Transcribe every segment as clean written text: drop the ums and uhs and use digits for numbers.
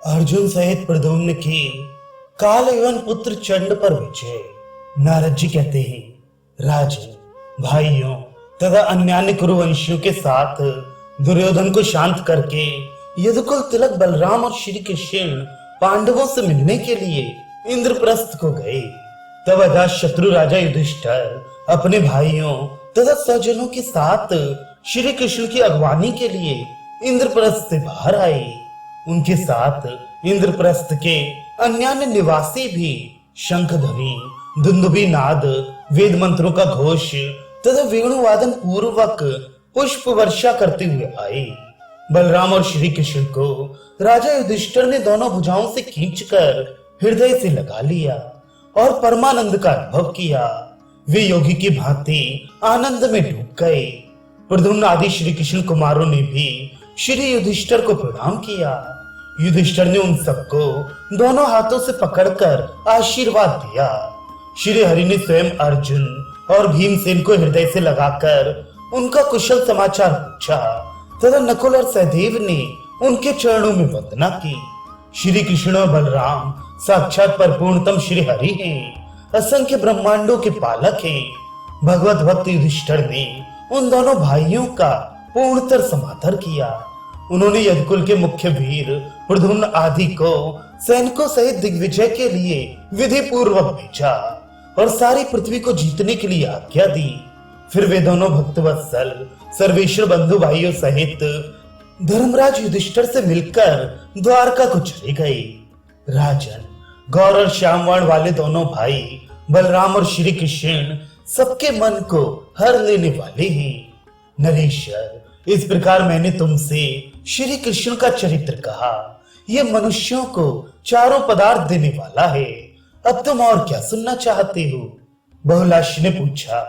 अर्जुन सहित प्रद्युम्न की काल एवं पुत्र चंड पर विजय। नारद जी कहते हैं, राजन, भाइयों तथा अन्य कुरुवंशियों के साथ दुर्योधन को शांत करके यदुकुल तिलक बलराम और श्री कृष्ण पांडवों से मिलने के लिए इंद्रप्रस्थ को गए। तब अजात शत्रु राजा युधिष्ठिर अपने भाइयों तथा स्वजनों के साथ श्री कृष्ण की अगवानी के लिए इंद्रप्रस्थ से बाहर आए। उनके साथ इंद्रप्रस्थ के अन्य निवासी भी शंख ध्वनि, दुंदुभी नाद, वेद मंत्रों का घोष तथा वेणुवादन पूर्वक पुष्प वर्षा करते हुए आए। बलराम और श्री कृष्ण को राजा युधिष्ठिर ने दोनों भुजाओं से खींचकर हृदय से लगा लिया और परमानंद का अनुभव किया। वे योगी की भांति आनंद में डूब गए। प्रद्युम्न आदि श्री कृष्ण कुमारों ने भी श्री युधिष्ठिर को प्रणाम किया। युधिष्ठिर ने उन सबको दोनों हाथों से पकड़कर आशीर्वाद दिया। श्री हरि ने स्वयं अर्जुन और भीमसेन को हृदय से लगाकर उनका कुशल समाचार पूछा तथा नकुल और सहदेव ने उनके चरणों में वंदना की। श्री कृष्ण और बलराम साक्षात परिपूर्णतम श्री हरि हैं, असंख्य ब्रह्मांडों के पालक हैं। भगवत भक्त युधिष्ठिर ने उन दोनों भाइयों का पूर्णतर समादर किया। उन्होंने यदुकुल के मुख्य वीर प्रद्युम्न आदि को सैनिकों सहित दिग्विजय के लिए विधि पूर्वक भेजा और सारी पृथ्वी को जीतने के लिए आज्ञा दी। फिर वे दोनों भक्तवत्सल सर्वेश्वर बंधु भाइयों सहित धर्मराज युधिष्ठिर से मिलकर द्वारका को चले गए। राजन, गौर और श्यामवर्ण वाले दोनों भाई बलराम और श्री कृष्ण सबके मन को हर लेने वाले हैं। नरेश्वर, इस प्रकार मैंने तुमसे श्री कृष्ण का चरित्र कहा। यह मनुष्यों को चारों पदार्थ देने वाला है। अब तुम और क्या सुनना चाहते हो? बहुलाश ने पूछा।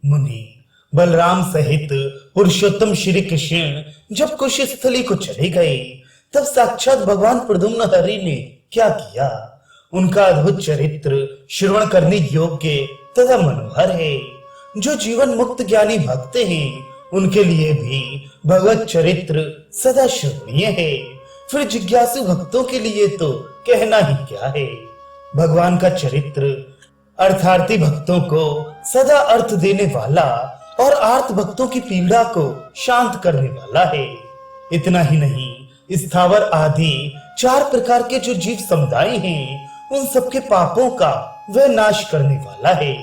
मुनि, बलराम सहित पुरुषोत्तम श्री कृष्ण जब कुश स्थली को चले गए तब साक्षात भगवान प्रद्युम्न हरि ने क्या किया? उनका अद्भुत चरित्र श्रवण करने योग्य तथा मनोहर है। जो जीवन मुक्त ज्ञानी भक्त हैं उनके लिए भी भगवत चरित्र सदा श्रवणीय है। फिर जिज्ञासु भक्तों के लिए तो कहना ही क्या है। भगवान का चरित्र अर्थार्थी भक्तों को सदा अर्थ देने वाला और आर्त भक्तों की पीड़ा को शांत करने वाला है। इतना ही नहीं, स्थावर आदि 4 प्रकार के जो जीव समुदाय हैं उन सबके पापों का वह नाश करने वाला है।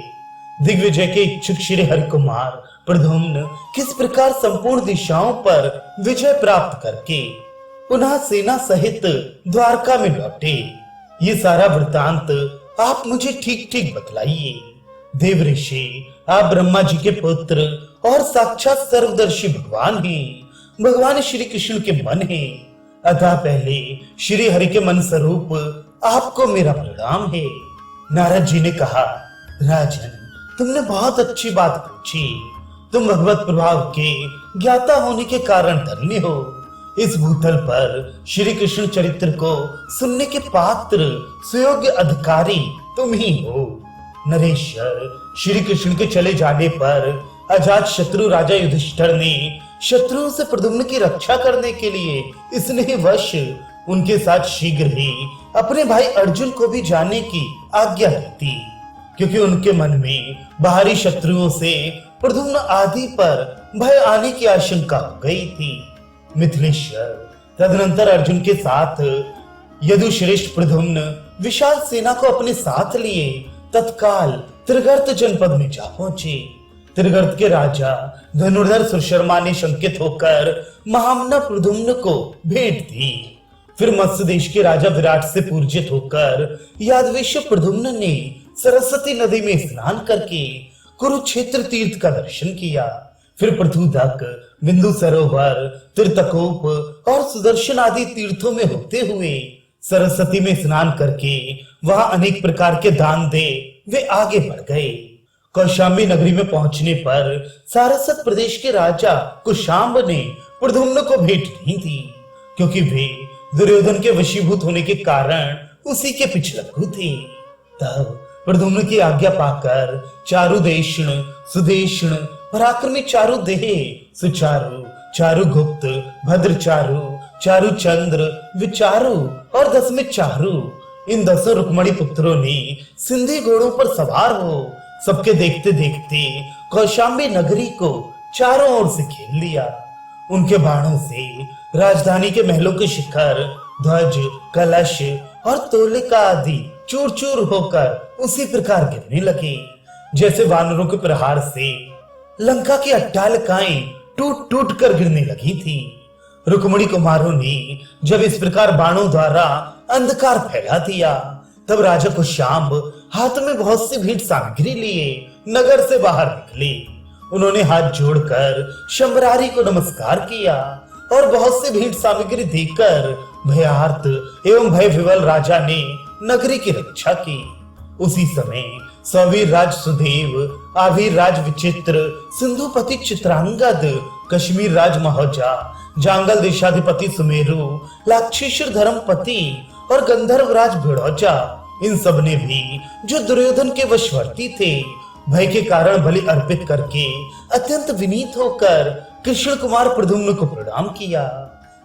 दिग्विजय के इच्छुक श्री हरि कुमार प्रद्युम्न किस प्रकार संपूर्ण दिशाओं पर विजय प्राप्त करके पुनः सेना सहित द्वारका में लौटे, ये सारा वृतांत आप मुझे ठीक ठीक बतलाइए। देव ऋषि, आप ब्रह्मा जी के पुत्र और साक्षात सर्वदर्शी भगवान हैं। भगवान श्री कृष्ण के मन हैं, अतः पहले श्री हरि के मन स्वरूप आपको मेरा प्रणाम है। नारद जी ने कहा, राजन, तुमने बहुत अच्छी बात पूछी। तुम भगवत प्रभाव के ज्ञाता होने के कारण धन्य हो। इस भूतल पर श्री कृष्ण चरित्र को सुनने के पात्र सुयोग्य अधिकारी तुम ही हो। नरेश्वर, श्री कृष्ण के चले जाने पर अजात शत्रु राजा युधिष्ठिर ने शत्रुओं से प्रद्युम्न की रक्षा करने के लिए स्नेहवश उनके साथ शीघ्र ही अपने भाई अर्जुन को भी जाने की आज्ञा दी थी, क्योंकि उनके मन में बाहरी शत्रुओं से प्रद्युम्न आदि पर भय आने की आशंका हो गई थी। मिथिलेश्वर, तदनंतर अर्जुन के साथ यदुश्रेष्ठ प्रद्युम्न विशाल सेना को अपने साथ लिए तत्काल त्रिगर्त जनपद में जा पहुंचे। त्रिगर्त के राजा धनुर्धर सुशर्मा ने शंकित होकर महामना प्रद्युम्न को भेंट दी। फिर मत्स्य देश के राजा विराट से पूजित होकर यादवेश्वर प्रद्युम्न ने सरस्वती नदी में स्नान करके कुरुक्षेत्र तीर्थ का दर्शन किया। फिर प्रथुदक, बिंदु सरोवर, तीर्थकूप और सुदर्शन आदि तीर्थों में होते हुए सरस्वती में स्नान करके वहां अनेक प्रकार के दान दे वे आगे बढ़ गए। कौशाम्बी नगरी में पहुंचने पर सारस्वत प्रदेश के राजा कुशाम्ब ने प्रद्युम्न को भेंट नहीं दी, क्योंकि वे दुर्योधन के वशीभूत होने के कारण उसी के पिछलग्गू थे। तब प्रद्युम्न की आज्ञा पाकर चारुदेषण, सुदेषण, पराक्रमी चारुदेह, सुचारु, चारुगुप्त, भद्रचारु, चारु चंद्र, विचारु और 10 में चारु, इन 10 रुक्मणी पुत्रों ने सिंधी घोड़ों पर सवार हो सबके देखते देखते कौशाम्बी नगरी को चारों ओर से घेर लिया। उनके बाणों से राजधानी के महलों के शिखर, ध्वज, कलश और तोलिका आदि चूर चूर होकर उसी प्रकार गिरने लगे जैसे वानरों के प्रहार से लंका की अट्टालिकाएं टूट टूट कर गिरने लगी थी। रुक्मणी कुमारों ने जब इस प्रकार बाणों द्वारा अंधकार फैला दिया, तब राजा कुशाम्ब हाथ में बहुत सी भीड़ सामग्री लिए नगर से बाहर निकले। उन्होंने हाथ जोड़कर शंबरारी को नमस्कार किया और बहुत सी भीड़ सामग्री देकर भयार्त एवं भय विवल राजा ने नगरी की रक्षा की। उसी समय सवीर राज सुदेव, आवीर राज विचित्र, सिंधुपति चित्रांगद, कश्मीर राज महौजा, जांगल देशाधिपति सुमेरु, लाक्षेश्वर धर्मपति और गंधर्व राज भिड़ौजा, इन सब ने भी जो दुर्योधन के वशवर्ती थे, भय के कारण बलि अर्पित करके अत्यंत विनीत होकर कृष्ण कुमार प्रद्युम्न को प्रणाम किया।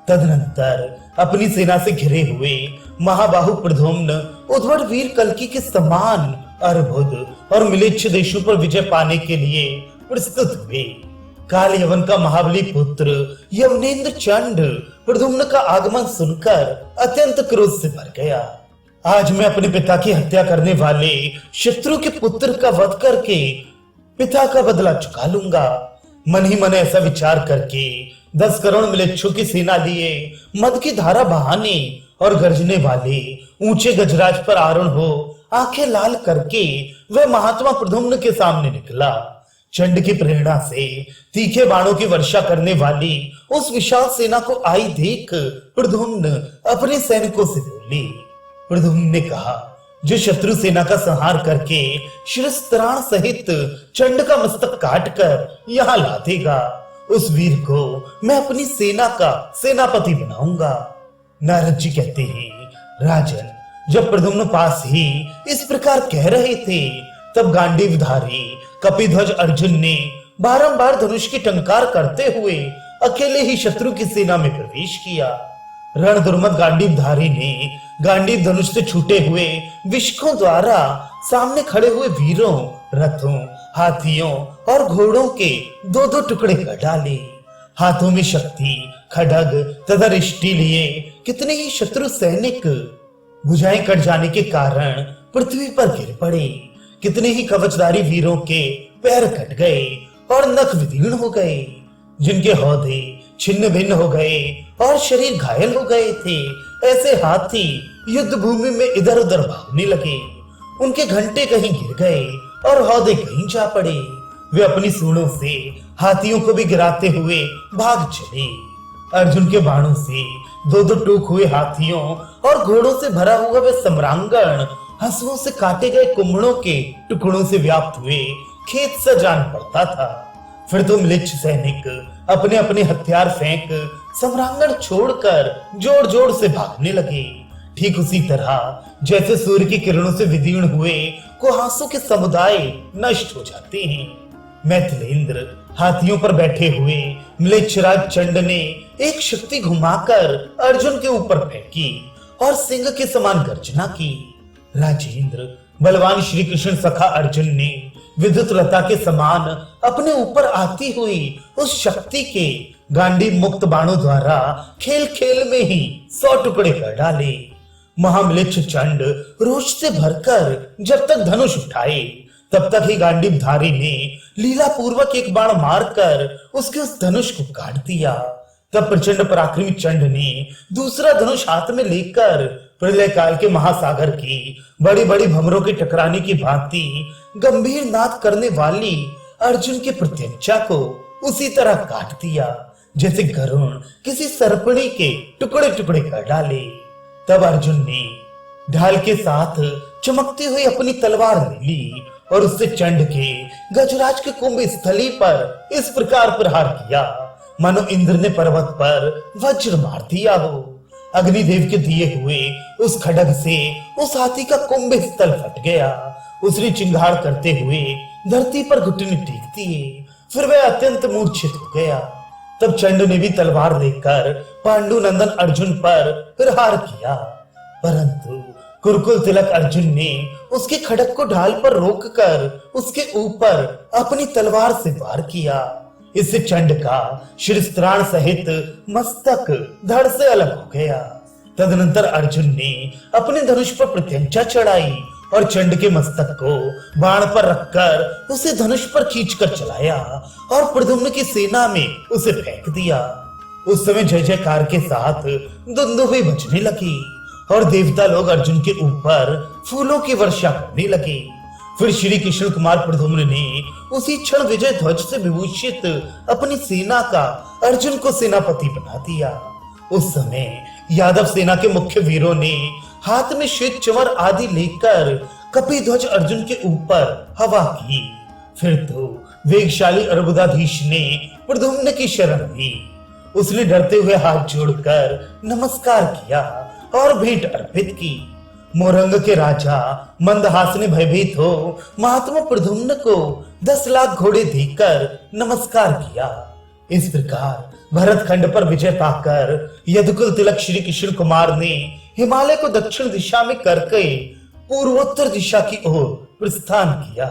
तदनंतर अपनी सेना से घिरे हुए महाबाहु प्रद्युम्न उद्भट वीर कल्की के समान अर्बुद और मिलेच्छ देशों पर विजय पाने के लिए प्रस्तुत हुए। काल यवन का महाबली पुत्र यवनेन्द्र चंड प्रद्युम्न का आगमन सुनकर अत्यंत क्रोध से भर गया। आज मैं अपने पिता की हत्या करने वाले शत्रु के पुत्र का वध करके पिता का बदला चुका लूंगा। मन ही मन ऐसा विचार करके 10 करोड़ मिलेच्छों की सेना लिए मद की धारा बहाने और गरजने वाले ऊंचे गजराज पर आरूढ़ हो आंखें लाल करके वह महात्मा प्रद्युम्न के सामने निकला। चंड की प्रेरणा से तीखे बाणों की वर्षा करने वाली उस विशाल सेना को आई देख प्रद्युम्न अपने सैनिकों से बोले। प्रद्युम्न ने कहा, जो शत्रु सेना का संहार करके शिरस्त्राण सहित चंड का मस्तक काट कर यहाँ ला देगा, उस वीर को मैं अपनी सेना का सेनापति बनाऊंगा। नारद जी कहते हैं, राजन, जब प्रद्युम्न पास ही इस प्रकार कह रहे थे, तब गांडीवधारी कपिध्वज अर्जुन ने बारंबार धनुष की टंकार करते हुए अकेले ही शत्रु की सेना में प्रवेश किया। रण दुर्मद गांडीवधारी ने गांडीव धनुष से छूटे हुए विष्कों द्वारा सामने खड़े हुए वीरों, रथों, हाथियों और घोड़ों के 2-2 टुकड़े कर डाले। हाथों में शक्ति, खड्ग तथा रिष्टि लिए कितने ही शत्रु सैनिक भुजाएं कट जाने के कारण पृथ्वी पर गिर पड़े। कितने ही कवचधारी वीरों के पैर कट गए और नख विदीर्ण हो गए। जिनके हौदे छिन्न भिन्न हो गए और शरीर घायल हो गए थे, ऐसे हाथी युद्ध भूमि में इधर उधर भागने लगे। उनके घंटे कहीं गिर गए और हौदे कहीं जा पड़े। वे अपनी सूंडों से हाथियों को भी गिराते हुए भाग चले। अर्जुन के बाणों से 2-2 टूक हुए हाथियों और घोड़ों से भरा हुआ वे सम्रांगण हंसुओं से काटे गए कुम्भड़ों के टुकड़ों से व्याप्त हुए खेत सा जान पड़ता था। फिर तो मिलिच्छ सैनिक अपने अपने हथियार फेंक सम्रांगण छोड़कर जोर जोर से भागने लगे। ठीक उसी तरह जैसे सूर्य की किरणों से विदीर्ण हुए कुहासों के समुदाय नष्ट हो जाते हैं। मैथिलेंद्र हाथियों पर बैठे हुए म्लेच्छराज चंड ने एक शक्ति घुमाकर अर्जुन के ऊपर फेंकी और सिंह के समान गर्जना की। राजेंद्र, बलवान श्री कृष्ण सखा अर्जुन ने विद्युत लता के समान अपने ऊपर आती हुई उस शक्ति के गांडीव मुक्त बाणों द्वारा खेल खेल में ही 100 टुकड़े कर डाले। महाम्लेच्छ चंड रोष से भरकर जब तक धनुष उठाए, तब तक ही गांडीवधारी ने लीला पूर्वक एक बाण मारकर उसके उस धनुष को काट दिया। तब प्रचंड पराक्रमी चंड ने दूसरा धनुष हाथ में लेकर प्रलय काल के महासागर की बड़ी बड़ी भंवरों के टकराने की भांति गंभीर नाद करने वाली अर्जुन के प्रत्यंचा को उसी तरह काट दिया जैसे गरुण किसी सर्पणी के टुकड़े टुकड़े कर डाले। तब अर्जुन ने ढाल के साथ चमकती हुई अपनी तलवार ले ली और उससे चंड के गजराज के कुंभ स्थली पर इस प्रकार प्रहार किया मानो इंद्र ने पर्वत पर वज्र मार दिया हो। अग्निदेव के दिए हुए उस खड्ग से उस हाथी का कुंभ स्थल फट गया। उसने चिंगाड़ करते हुए धरती पर घुटने टेक दिए। फिर वह अत्यंत मूर्छित हो गया। तब चंड ने भी तलवार लेकर पांडुनंदन अर्जुन पर प्रहार किया, परंतु कुरुकुल तिलक अर्जुन ने उसके खड़क को ढाल पर रोककर उसके ऊपर अपनी तलवार से वार किया। इससे चंड का शिरस्त्राण सहित मस्तक धड़ से अलग हो गया। तदनंतर अर्जुन ने अपने धनुष पर प्रत्यंचा चढ़ाई और चंड के मस्तक को बाण पर रखकर उसे धनुष पर खींचकर चलाया और प्रद्युम्न की सेना में उसे फेंक दिया। उस समय जय जयकार के साथ दुंदुभी बजने लगी और देवता लोग अर्जुन के ऊपर फूलों की वर्षा करने लगे। फिर श्री कृष्ण कुमार प्रद्युम्न ने उसी क्षण विजय ध्वज से विभूषित अपनी सेना का अर्जुन को सेनापति बना दिया। उस समय यादव सेना के मुख्य वीरों ने हाथ में श्वेत चंवर आदि लेकर कपिध्वज अर्जुन के ऊपर हवा की। फिर तो वेगशाली अर्बुदाधीश ने प्रद्युम्न की शरण ली। उसने डरते हुए हाथ जोड़कर नमस्कार किया और भेंट अर्पित की। मोरंग के राजा मंदहास ने भयभीत हो महात्मा प्रद्युम्न को 10 लाख घोड़े देकर नमस्कार किया। इस प्रकार भरत खंड पर विजय पाकर यदुकुल तिलक श्री कृष्ण कुमार ने हिमालय को दक्षिण दिशा में करके पूर्वोत्तर दिशा की ओर प्रस्थान किया।